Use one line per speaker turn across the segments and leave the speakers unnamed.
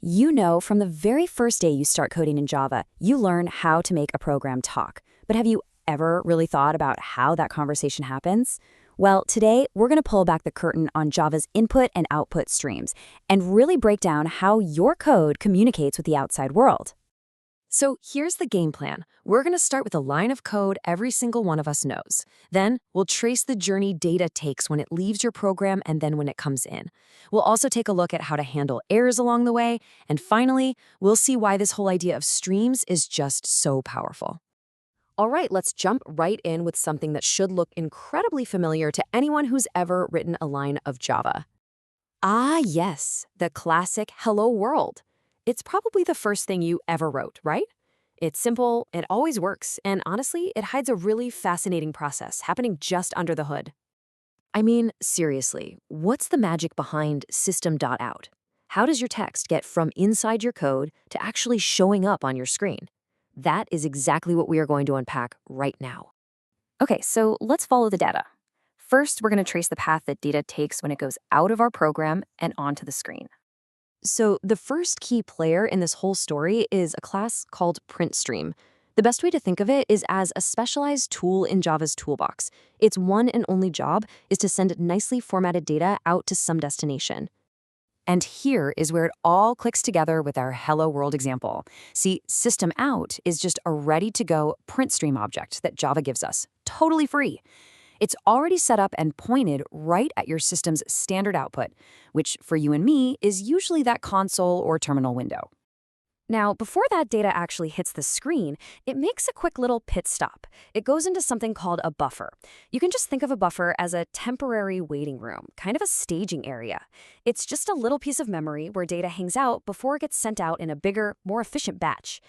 You know, from the very first day you start coding in Java, you learn how to make a program talk. But have you ever really thought about how that conversation happens? Well, today we're going to pull back the curtain on Java's input and output streams and really break down how your code communicates with the outside world.
So here's the game plan. We're going to start with a line of code every single one of us knows. Then we'll trace the journey data takes when it leaves your program and then when it comes in. We'll also take a look at how to handle errors along the way. And finally, we'll see why this whole idea of streams is just so powerful. All right, let's jump right in with something that should look incredibly familiar to anyone who's ever written a line of Java. Ah, yes, the classic Hello World. It's probably the first thing you ever wrote, right? It's simple, it always works, and honestly, it hides a really fascinating process happening just under the hood. I mean, seriously, what's the magic behind system.out? How does your text get from inside your code to actually showing up on your screen? That is exactly what we are going to unpack right now.
Okay, so let's follow the data. First, we're going to trace the path that data takes when it goes out of our program and onto the screen.
So the first key player in this whole story is a class called PrintStream. The best way to think of it is as a specialized tool in Java's toolbox. Its one and only job is to send nicely formatted data out to some destination. And here is where it all clicks together with our Hello World example. See, system out is just a ready-to-go PrintStream object that Java gives us, totally free. It's already set up and pointed right at your system's standard output, which for you and me is usually that console or terminal window. Now, before that data actually hits the screen, it makes a quick little pit stop. It goes into something called a buffer. You can just think of a buffer as a temporary waiting room, kind of a staging area. It's just a little piece of memory where data hangs out before it gets sent out in a bigger, more efficient batch.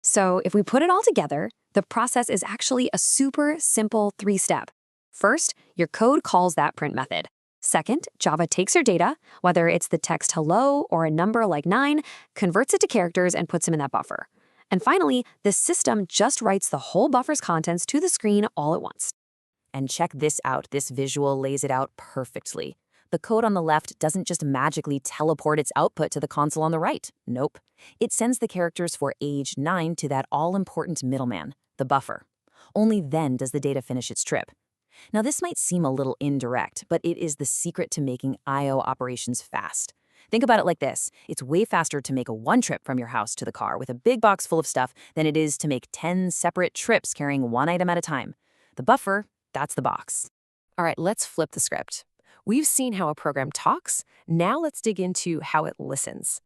So if we put it all together, the process is actually a super simple three-step. First, your code calls that print method. Second, Java takes your data, whether it's the text hello or a number like 9, converts it to characters and puts them in that buffer. And finally, the system just writes the whole buffer's contents to the screen all at once. And check this out, this visual lays it out perfectly. The code on the left doesn't just magically teleport its output to the console on the right. Nope. It sends the characters for age 9 to that all-important middleman, the buffer. Only then does the data finish its trip. Now, this might seem a little indirect, but it is the secret to making I/O operations fast. Think about it like this. It's way faster to make a one trip from your house to the car with a big box full of stuff than it is to make 10 separate trips carrying one item at a time. The buffer, that's the box. All right, let's flip the script. We've seen how a program talks. Now let's dig into how it listens.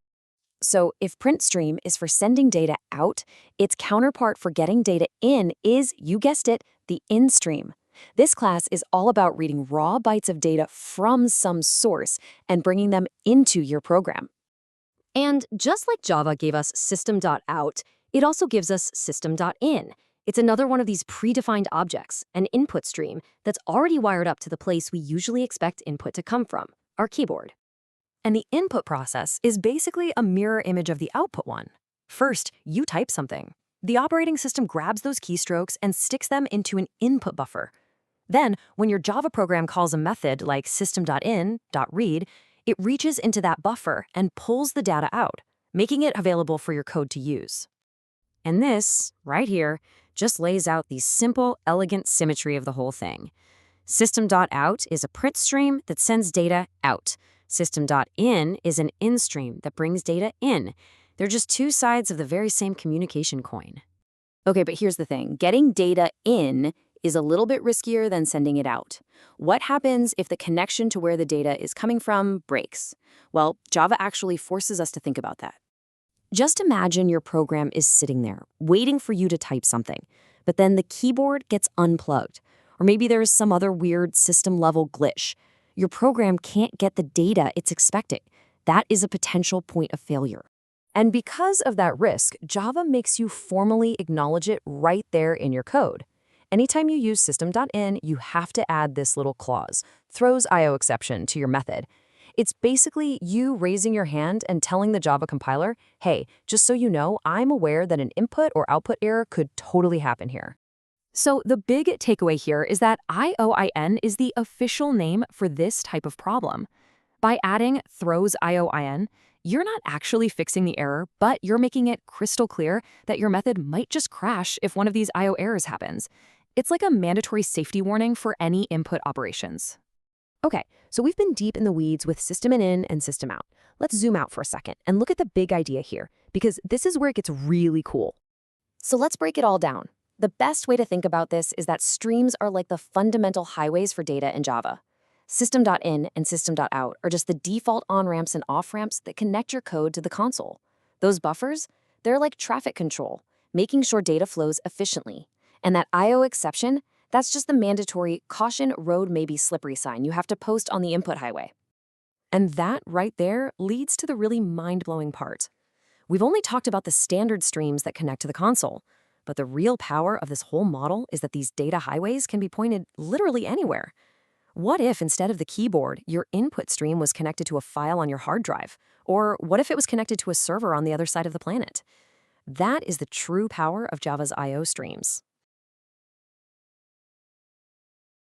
So if PrintStream is for sending data out, its counterpart for getting data in is, you guessed it, the in-stream. This class is all about reading raw bytes of data from some source and bringing them into your program. And just like Java gave us system.out, it also gives us system.in. It's another one of these predefined objects, an input stream that's already wired up to the place we usually expect input to come from, our keyboard. And the input process is basically a mirror image of the output one. First, you type something. The operating system grabs those keystrokes and sticks them into an input buffer. Then, when your Java program calls a method like system.in.read, it reaches into that buffer and pulls the data out, making it available for your code to use. And this, right here, just lays out the simple, elegant symmetry of the whole thing. System.out is a print stream that sends data out. System.in is an in stream that brings data in. They're just two sides of the very same communication coin. Okay, but here's the thing. Getting data in is a little bit riskier than sending it out. What happens if the connection to where the data is coming from breaks? Well, Java actually forces us to think about that. Just imagine your program is sitting there, waiting for you to type something, but then the keyboard gets unplugged, or maybe there is some other weird system-level glitch. Your program can't get the data it's expecting. That is a potential point of failure. And because of that risk, Java makes you formally acknowledge it right there in your code. Anytime you use system.in, you have to add this little clause, throws IO exception, to your method. It's basically you raising your hand and telling the Java compiler, hey, just so you know, I'm aware that an input or output error could totally happen here. So the big takeaway here is that IOIN is the official name for this type of problem. By adding throws IOIN, You're not actually fixing the error, but you're making it crystal clear that your method might just crash if one of these I/O errors happens. It's like a mandatory safety warning for any input operations.
Okay, so we've been deep in the weeds with system in and system out. Let's zoom out for a second and look at the big idea here, because this is where it gets really cool. So let's break it all down. The best way to think about this is that streams are like the fundamental highways for data in Java. System.in and system.out are just the default on-ramps and off-ramps that connect your code to the console. Those buffers, they're like traffic control, making sure data flows efficiently. And that I/O exception, that's just the mandatory caution road may be slippery sign you have to post on the input highway. And that right there leads to the really mind-blowing part. We've only talked about the standard streams that connect to the console, but the real power of this whole model is that these data highways can be pointed literally anywhere. What if instead of the keyboard, your input stream was connected to a file on your hard drive? Or what if it was connected to a server on the other side of the planet? That is the true power of Java's I/O streams.